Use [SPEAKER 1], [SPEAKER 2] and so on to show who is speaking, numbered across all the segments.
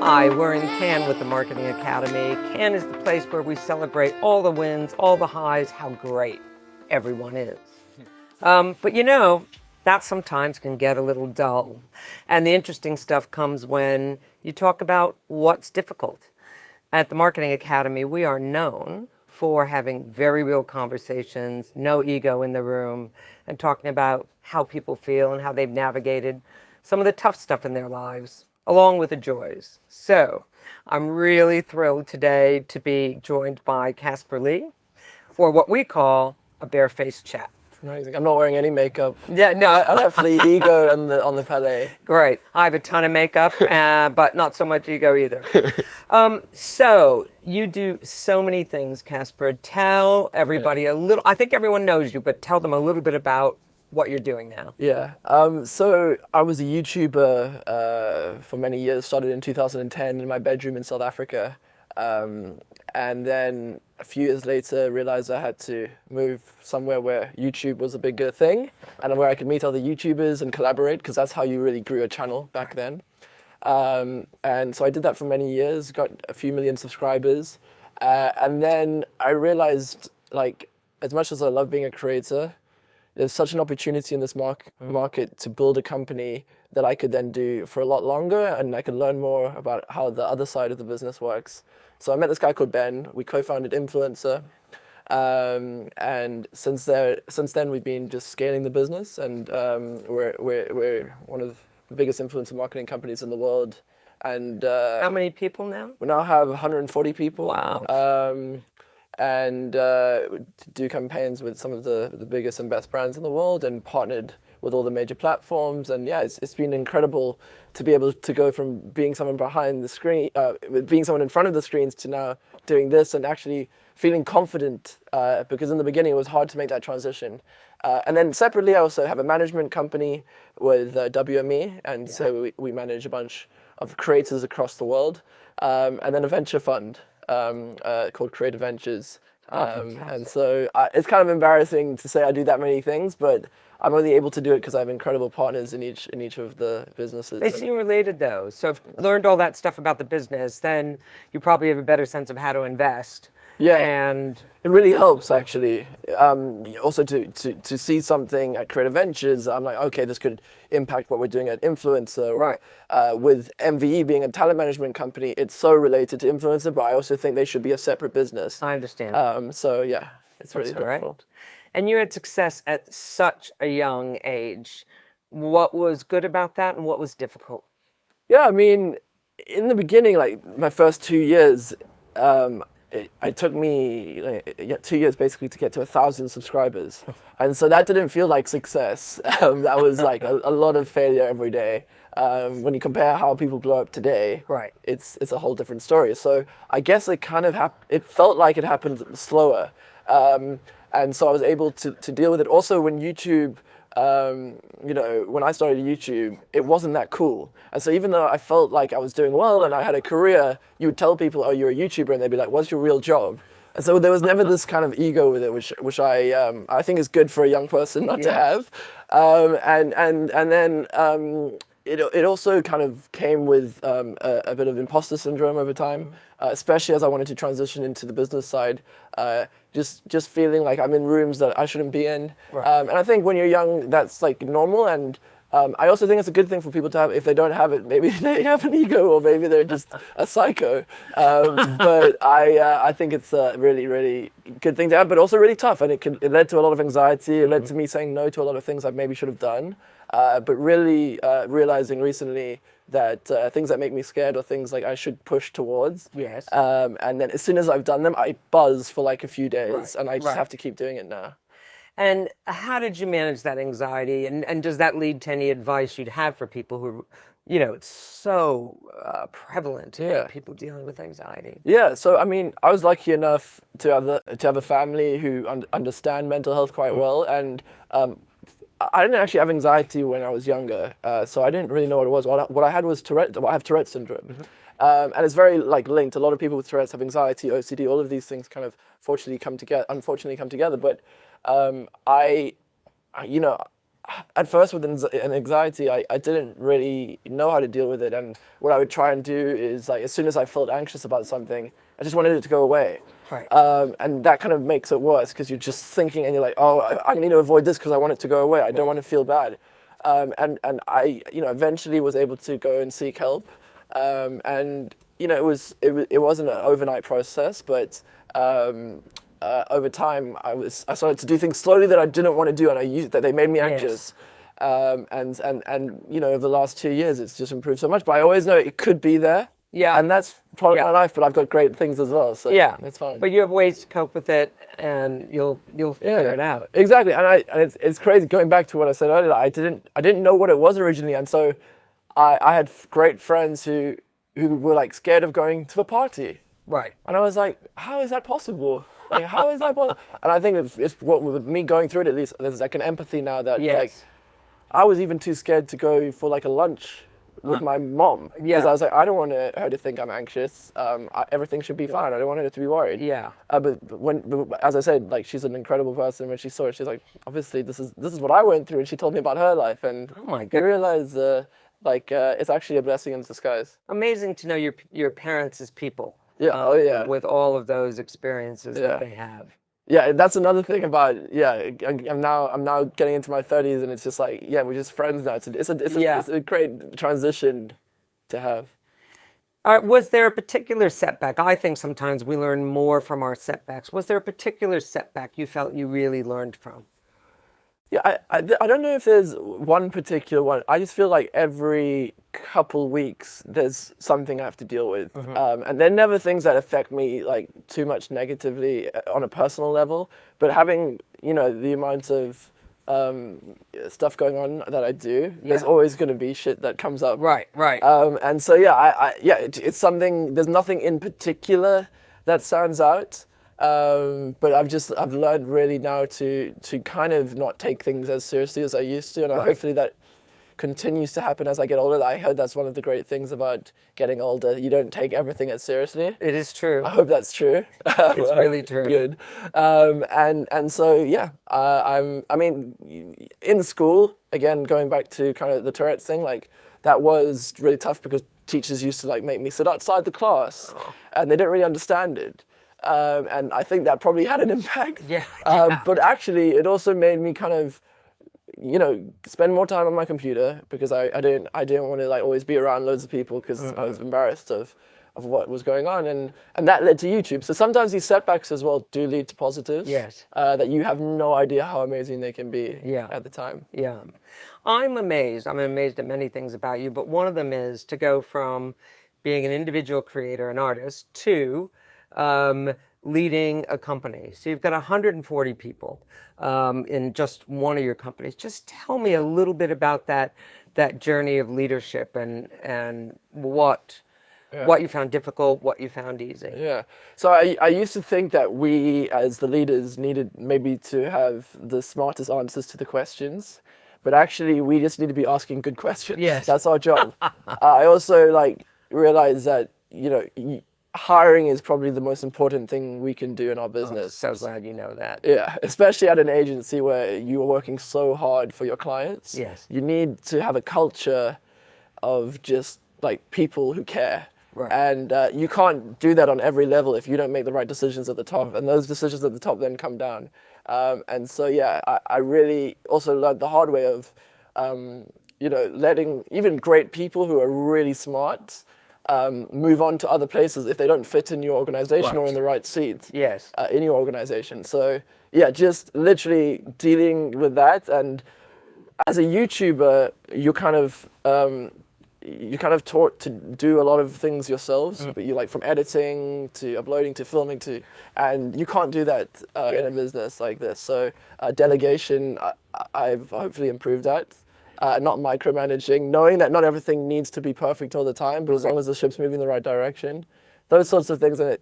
[SPEAKER 1] Hi, we're in Cannes with the Marketing Academy. Cannes is the place where we celebrate all the wins, all the highs, how great everyone is. But you know, that sometimes can get a little dull. And the interesting stuff comes when you talk about what's difficult. At the Marketing Academy, we are known for having very real conversations, no ego in the room, and talking about how people feel and how they've navigated some of the tough stuff in their lives, along with the joys. So I'm really thrilled today to be joined by Caspar Lee for what we call a barefaced chat.
[SPEAKER 2] Amazing. I'm not wearing any makeup.
[SPEAKER 1] Yeah, no.
[SPEAKER 2] I left the ego on the palette.
[SPEAKER 1] Great. I have a ton of makeup, but not so much ego either. So you do so many things, Caspar. Tell everybody a little, I think everyone knows you, but tell them a little bit about what you're doing now.
[SPEAKER 2] Yeah. So I was a YouTuber for many years, started in 2010 in my bedroom in South Africa. And then a few years later, realized I had to move somewhere where YouTube was a bigger thing and where I could meet other YouTubers and collaborate, because that's how you really grew a channel back then. And so I did that for many years, got a few million subscribers. And then I realized, like, as much as I love being a creator, there's such an opportunity in this market to build a company that I could then do for a lot longer, and I could learn more about how the other side of the business works. So I met this guy called Ben. We co-founded Influencer, and since then we've been just scaling the business, and we're one of the biggest influencer marketing companies in the world. And
[SPEAKER 1] how many people now?
[SPEAKER 2] We now have 140 people.
[SPEAKER 1] Wow.
[SPEAKER 2] And do campaigns with some of the biggest and best brands in the world, and partnered with all the major platforms. And yeah, it's been incredible to be able to go from being someone behind the screen, being someone in front of the screens, to now doing this and actually feeling confident, because in the beginning it was hard to make that transition. And then separately, I also have a management company with WME, and so we manage a bunch of creators across the world, and then a venture fund called Creative Ventures. And so it's kind of embarrassing to say I do that many things, but I'm only able to do it because I have incredible partners in each of the businesses.
[SPEAKER 1] They seem related though. So if you learned all that stuff about the business, then you probably have a better sense of how to invest.
[SPEAKER 2] Yeah,
[SPEAKER 1] and
[SPEAKER 2] it really helps actually. Also to see something at Creative Ventures, I'm like, okay, this could impact what we're doing at Influencer.
[SPEAKER 1] Right.
[SPEAKER 2] With MVE being a talent management company, it's so related to Influencer, but I also think they should be a separate business.
[SPEAKER 1] I understand.
[SPEAKER 2] So yeah, it's really helpful.
[SPEAKER 1] Right. And you had success at such a young age. What was good about that, and what was difficult?
[SPEAKER 2] Yeah, I mean, in the beginning, like my first 2 years, it took me 2 years basically to get to 1,000 subscribers, and so that didn't feel like success. That was like a lot of failure every day. When you compare how people blow up today,
[SPEAKER 1] right,
[SPEAKER 2] it's a whole different story. So I guess it kind of it felt like it happened slower, and so I was able to deal with it. Also, when YouTube, when I started YouTube, it wasn't that cool. And so even though I felt like I was doing well and I had a career, you would tell people, oh, you're a YouTuber, and they'd be like, what's your real job? And so there was never this kind of ego with it, which I think is good for a young person not to have. And then it also kind of came with a bit of imposter syndrome over time, especially as I wanted to transition into the business side. Just feeling like I'm in rooms that I shouldn't be in. Right. And I think when you're young, that's like normal. And I also think it's a good thing for people to have. If they don't have it, maybe they have an ego, or maybe they're just a psycho. But I think it's a really, really good thing to have, but also really tough. And it led to a lot of anxiety. It led to me saying no to a lot of things I maybe should have done. But really realizing recently that things that make me scared are things like I should push towards.
[SPEAKER 1] Yes.
[SPEAKER 2] And then as soon as I've done them, I buzz for like a few days, and I just have to keep doing it now.
[SPEAKER 1] And how did you manage that anxiety? And does that lead to any advice you'd have for people who, it's so prevalent, people dealing with anxiety?
[SPEAKER 2] Yeah, so I mean, I was lucky enough to have a family who understand mental health quite well, and I didn't actually have anxiety when I was younger, so I didn't really know what it was. What I had was Tourette. I have Tourette's syndrome, and it's very linked. A lot of people with Tourette's have anxiety, OCD. All of these things kind of unfortunately come together. But at first with an anxiety, I didn't really know how to deal with it. And what I would try and do is like, as soon as I felt anxious about something, I just wanted it to go away.
[SPEAKER 1] Right.
[SPEAKER 2] And that kind of makes it worse because you're just thinking and you're like, oh, I need to avoid this because I want it to go away. I don't want to feel bad. And I, eventually was able to go and seek help. And, it wasn't an overnight process, but over time I started to do things slowly that I didn't want to do, and that they made me anxious.
[SPEAKER 1] Yes.
[SPEAKER 2] And over the last 2 years, it's just improved so much. But I always know it could be there.
[SPEAKER 1] Yeah.
[SPEAKER 2] And that's part of my life, but I've got great things as well. So
[SPEAKER 1] Yeah,
[SPEAKER 2] it's fine.
[SPEAKER 1] But you have ways to cope with it, and you'll figure it out.
[SPEAKER 2] Exactly. And it's crazy going back to what I said earlier. I didn't know what it was originally, and so I had great friends who were like scared of going to a party.
[SPEAKER 1] Right.
[SPEAKER 2] And I was like, how is that possible? Like, how is that possible? And I think it's what with me going through it, at least there's like an empathy now that like I was even too scared to go for like a lunch with my mom, because I was like, I don't want her to think I'm anxious. Everything should be fine. I don't want her to be worried. Yeah. But as I said, like, she's an incredible person. When she saw it, she's like, obviously this is what I went through, and she told me about her life, and
[SPEAKER 1] oh my
[SPEAKER 2] I
[SPEAKER 1] God,
[SPEAKER 2] realized it's actually a blessing in disguise.
[SPEAKER 1] Amazing to know your parents as people.
[SPEAKER 2] Yeah.
[SPEAKER 1] With all of those experiences that they have.
[SPEAKER 2] Yeah, that's another thing about I'm now getting into my 30s, and it's just like we're just friends now. It's a great transition to have.
[SPEAKER 1] Was there a particular setback? I think sometimes we learn more from our setbacks. Was there a particular setback you felt you really learned from?
[SPEAKER 2] Yeah, I don't know if there's one particular one. I just feel like every couple weeks there's something I have to deal with. And they're never things that affect me like too much negatively on a personal level. But having, the amount of stuff going on that I do, there's always going to be shit that comes up. Right. And so, it's something, there's nothing in particular that stands out. But I've learned really now to kind of not take things as seriously as I used to, and hopefully that continues to happen as I get older. I heard that's one of the great things about getting older. You don't take everything as seriously.
[SPEAKER 1] It is true.
[SPEAKER 2] I hope that's true.
[SPEAKER 1] It's really true.
[SPEAKER 2] Good. And so in school, again, going back to kind of the Tourette's thing, like that was really tough because teachers used to like make me sit outside the class, and they didn't really understand it. And I think that probably had an impact. But actually, it also made me kind of, spend more time on my computer, because I didn't want to like always be around loads of people, because I was embarrassed of what was going on, and that led to YouTube. So sometimes these setbacks as well do lead to positives. Yes. That you have no idea how amazing they can be. At the time. Yeah.
[SPEAKER 1] I'm amazed at many things about you, but one of them is to go from being an individual creator, an artist, to leading a company. So you've got 140 people in just one of your companies. Just tell me a little bit about that journey of leadership, and what you found difficult, what you found easy.
[SPEAKER 2] Yeah. So I used to think that we as the leaders needed maybe to have the smartest answers to the questions, but actually we just need to be asking good questions. Yes. That's our job. I also realized that, hiring is probably the most important thing we can do in our business.
[SPEAKER 1] So glad you know that.
[SPEAKER 2] Yeah, especially at an agency where you are working so hard for your clients. Yes. You need to have a culture of just like people who care. Right. And you can't do that on every level if you don't make the right decisions at the top. And those decisions at the top then come down. And so, I really also learned the hard way of, letting even great people who are really smart move on to other places if they don't fit in your organization or in the right seat in your organization. So just literally dealing with that. And as a YouTuber, you're kind of taught to do a lot of things yourselves, but you from editing to uploading to filming and you can't do that in a business like this. So delegation, I've hopefully improved that. Not micromanaging, knowing that not everything needs to be perfect all the time, but as long as the ship's moving in the right direction, those sorts of things. And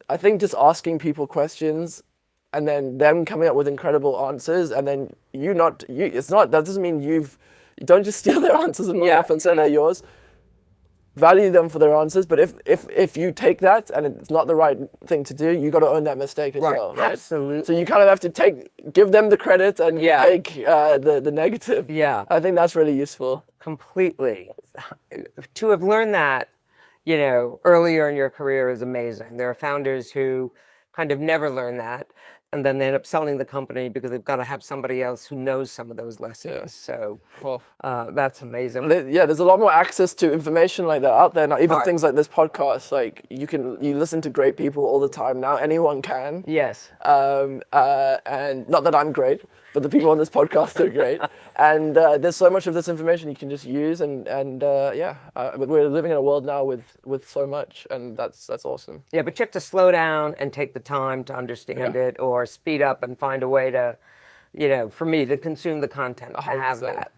[SPEAKER 2] I think just asking people questions and then them coming up with incredible answers, and then that doesn't mean you don't just steal their answers and run off and say they're yours. value them for their answers, but if you take that and it's not the right thing to do, you got to own that mistake as well, right?
[SPEAKER 1] Absolutely.
[SPEAKER 2] So you kind of have to give them the credit and take the negative.
[SPEAKER 1] Yeah.
[SPEAKER 2] I think that's really useful.
[SPEAKER 1] Completely. To have learned that, earlier in your career is amazing. There are founders who kind of never learn that, and then they end up selling the company because they've got to have somebody else who knows some of those lessons.
[SPEAKER 2] Yeah.
[SPEAKER 1] So
[SPEAKER 2] Well,
[SPEAKER 1] that's amazing.
[SPEAKER 2] yeah, there's a lot more access to information like that out there now. Even things like this podcast, like you listen to great people all the time now. Anyone can.
[SPEAKER 1] Yes.
[SPEAKER 2] And not that I'm great, but the people on this podcast are great. And there's so much of this information you can just use, but we're living in a world now with so much, and that's awesome.
[SPEAKER 1] Yeah, but you have to slow down and take the time to understand it, or speed up and find a way to, for me, to consume the content, to have
[SPEAKER 2] 100%.
[SPEAKER 1] that.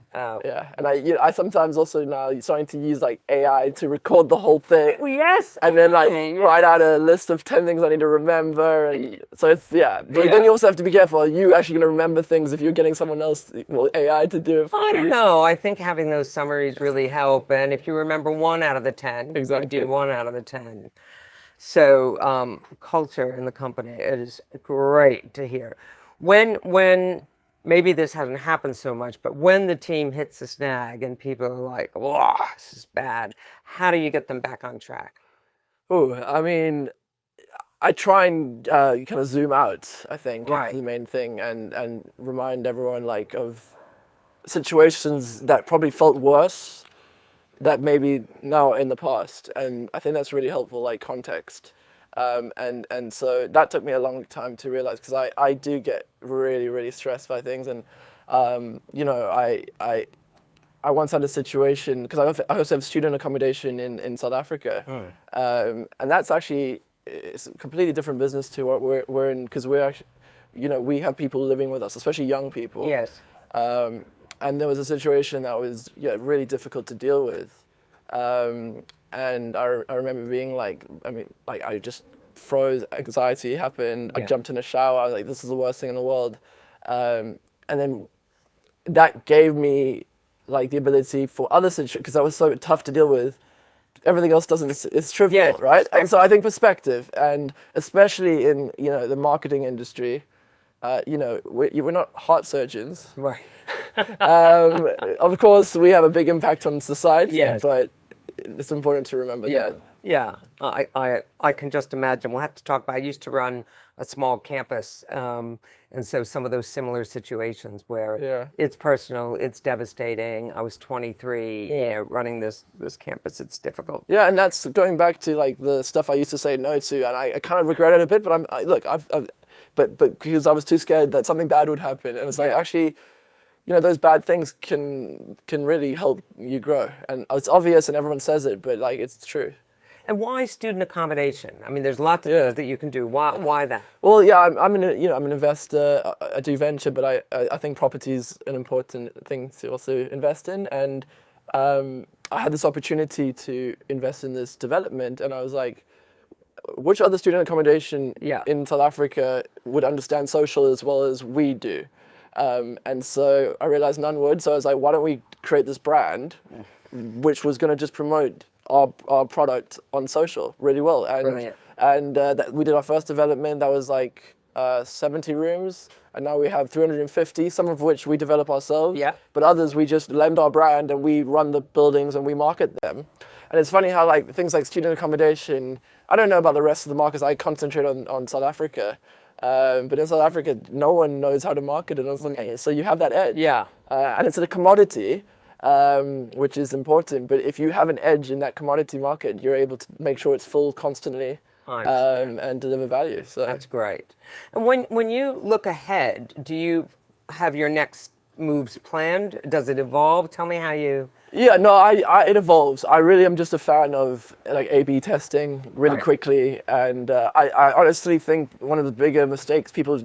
[SPEAKER 2] Yeah, and I sometimes also now starting to use like AI to record the whole thing.
[SPEAKER 1] Well, yes.
[SPEAKER 2] And then like write out a list of 10 things I need to remember. And so it's, but then you also have to be careful. Are you actually going to remember things if you're getting someone else, AI to do it for
[SPEAKER 1] I don't
[SPEAKER 2] you?
[SPEAKER 1] know. I think having those summaries really help. And if you remember 1 out of the 10,
[SPEAKER 2] Exactly.
[SPEAKER 1] you do 1 out of the 10. So culture in the company, it is great to hear. When maybe this hasn't happened so much, but when the team hits a snag and people are like, "Whoa, this is bad," how do you get them back on track?
[SPEAKER 2] Oh, I mean, I try and kind of zoom out, I think,
[SPEAKER 1] Right.
[SPEAKER 2] is the main thing, and remind everyone like of situations that probably felt worse that maybe now in the past. And I think that's really helpful, like context. And so that took me a long time to realize, because I do get really, really stressed by things. And, I once had a situation, because I also have student accommodation in South Africa. And that's actually, it's a completely different business to what we're in, because we're actually, we have people living with us, especially young people.
[SPEAKER 1] Yes.
[SPEAKER 2] And there was a situation that was really difficult to deal with. And I remember being like, I just froze, anxiety happened, I jumped in a shower, I was like, this is the worst thing in the world. And then that gave me like the ability for other situations, because that was so tough to deal with. Everything else it's trivial, right? And so I think perspective, and especially in, the marketing industry, we're not heart surgeons.
[SPEAKER 1] Right.
[SPEAKER 2] Of course, we have a big impact on society,
[SPEAKER 1] Yes.
[SPEAKER 2] but it's important to remember that.
[SPEAKER 1] Yeah, I can just imagine. We'll have to talk about. I used to run a small campus, and so some of those similar situations where it's personal, it's devastating. I was 23, running this campus. It's difficult.
[SPEAKER 2] Yeah, and that's going back to like the stuff I used to say no to, and I kind of regret it a bit. But but because I was too scared that something bad would happen, and it's like actually, those bad things can really help you grow. And it's obvious and everyone says it, but like it's true.
[SPEAKER 1] And why student accommodation? I mean, there's lots of things that you can do. Why that?
[SPEAKER 2] Well, yeah, I'm an investor. I do venture, but I think property is an important thing to also invest in. And I had this opportunity to invest in this development, and I was like, which other student accommodation in South Africa would understand social as well as we do? And so I realized none would. So I was like, why don't we create this brand, which was going to just promote our product on social really well. And we did our first development. That was like 70 rooms. And now we have 350, some of which we develop ourselves.
[SPEAKER 1] Yeah.
[SPEAKER 2] But others, we just lend our brand and we run the buildings and we market them. And it's funny how like things like student accommodation, I don't know about the rest of the markets. I concentrate on South Africa. But in South Africa, no one knows how to market it. So you have that edge.
[SPEAKER 1] Yeah.
[SPEAKER 2] And it's a commodity, which is important. But if you have an edge in that commodity market, you're able to make sure it's full constantly and deliver value. So
[SPEAKER 1] that's great. And when you look ahead, do you have your next moves planned? Does it evolve? Tell me how you...
[SPEAKER 2] Yeah, no, it evolves. I really am just a fan of like A/B testing really quickly, and I honestly think one of the bigger mistakes people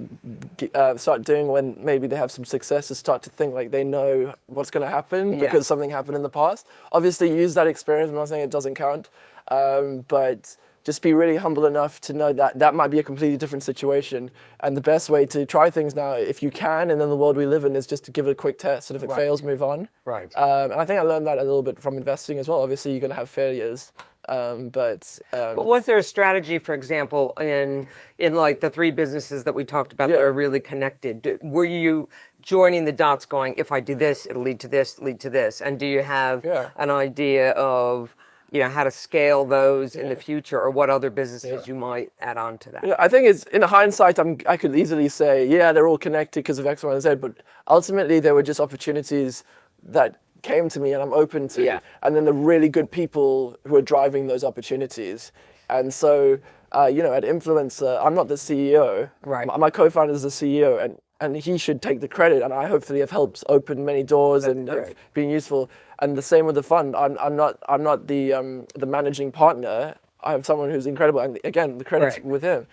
[SPEAKER 2] start doing when maybe they have some success is start to think like they know what's going to happen because something happened in the past. Obviously, use that experience. I'm not saying it doesn't count, but just be really humble enough to know that that might be a completely different situation. And the best way to try things now, if you can, and in the world we live in, is just to give it a quick test. And if it fails, move on.
[SPEAKER 1] Right.
[SPEAKER 2] And I think I learned that a little bit from investing as well. Obviously, you're going to have failures. But
[SPEAKER 1] was there a strategy, for example, in like the 3 businesses that we talked about that are really connected? Were you joining the dots going, if I do this, it'll lead to this, lead to this? And do you have an idea of, how to scale those in the future, or what other businesses you might add on to that?
[SPEAKER 2] Yeah, I think it's, in hindsight, I could easily say, yeah, they're all connected because of X, Y, and Z, but ultimately they were just opportunities that came to me and I'm open to.
[SPEAKER 1] Yeah.
[SPEAKER 2] And then the really good people who are driving those opportunities. And so, at Influencer, I'm not the CEO.
[SPEAKER 1] Right.
[SPEAKER 2] My co-founder is the CEO, and he should take the credit, and I hopefully have helped open many doors and been useful. And the same with the fund. I'm not the managing partner. I have someone who's incredible, and again, the credit's with him.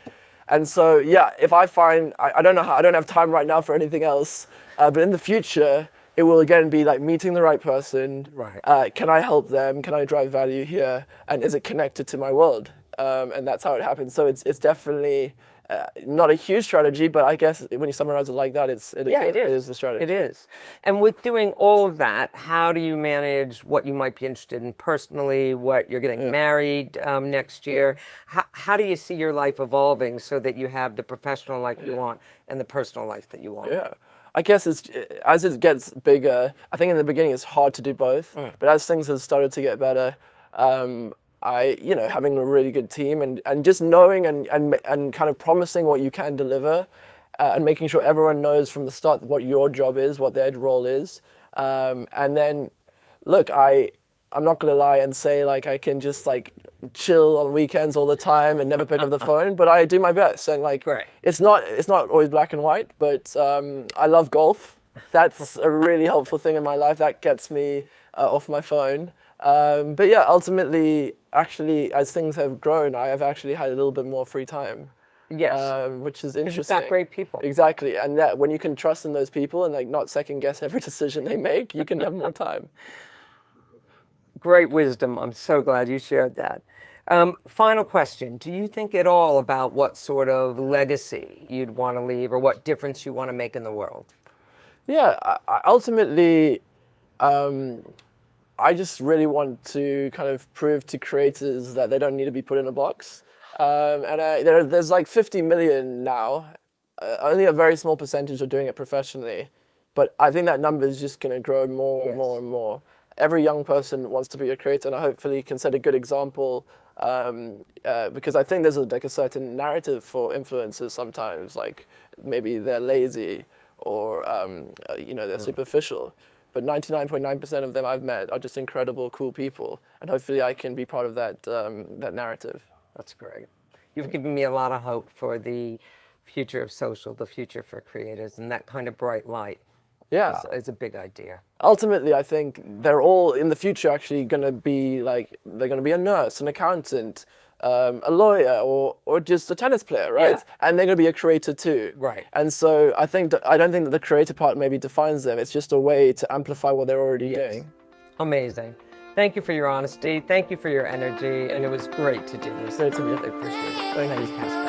[SPEAKER 2] And so, if I find, I don't know how, I don't have time right now for anything else, but in the future, it will again be like meeting the right person.
[SPEAKER 1] Right.
[SPEAKER 2] Can I help them? Can I drive value here? And is it connected to my world? And that's how it happens. So it's definitely not a huge strategy, but I guess when you summarize it like that, it is the strategy.
[SPEAKER 1] It is. And with doing all of that, how do you manage what you might be interested in personally, what you're getting married next year? How do you see your life evolving so that you have the professional life you want and the personal life that you want?
[SPEAKER 2] Yeah. I guess as it gets bigger, I think in the beginning it's hard to do both, but as things have started to get better, having a really good team and just knowing and kind of promising what you can deliver, and making sure everyone knows from the start what your job is, what their role is, and then, look, I'm not gonna lie and say like I can just like chill on weekends all the time and never pick up the phone, but I do my best, and like it's not always black and white, but I love golf. That's a really helpful thing in my life that gets me off my phone. But yeah, ultimately, actually, as things have grown, I have actually had a little bit more free time.
[SPEAKER 1] Yes.
[SPEAKER 2] Which is interesting.
[SPEAKER 1] You've got great people.
[SPEAKER 2] Exactly, and that when you can trust in those people and like not second guess every decision they make, you can have more time.
[SPEAKER 1] Great wisdom. I'm so glad you shared that. Final question. Do you think at all about what sort of legacy you'd want to leave or what difference you want to make in the world?
[SPEAKER 2] Yeah, ultimately, I just really want to kind of prove to creators that they don't need to be put in a box. There's like 50 million now. Only a very small percentage are doing it professionally. But I think that number is just going to grow more and more and more. Every young person wants to be a creator, and I hopefully can set a good example, because I think there's like a certain narrative for influencers sometimes, like maybe they're lazy or they're superficial. But 99.9% of them I've met are just incredible, cool people, and hopefully I can be part of that narrative.
[SPEAKER 1] That's great. You've given me a lot of hope for the future of social, the future for creators, and that kind of bright light.
[SPEAKER 2] Yeah,
[SPEAKER 1] it's a big idea.
[SPEAKER 2] Ultimately, I think they're all in the future actually going to be like, they're going to be a nurse, an accountant, a lawyer, or just a tennis player, right? Yeah. And they're going to be a creator too.
[SPEAKER 1] Right.
[SPEAKER 2] And so I don't think that the creator part maybe defines them. It's just a way to amplify what they're already doing.
[SPEAKER 1] Amazing. Thank you for your honesty. Thank you for your energy. And it was great to do this.
[SPEAKER 2] Great to meet you.
[SPEAKER 1] I appreciate it. Thank you, Caspar.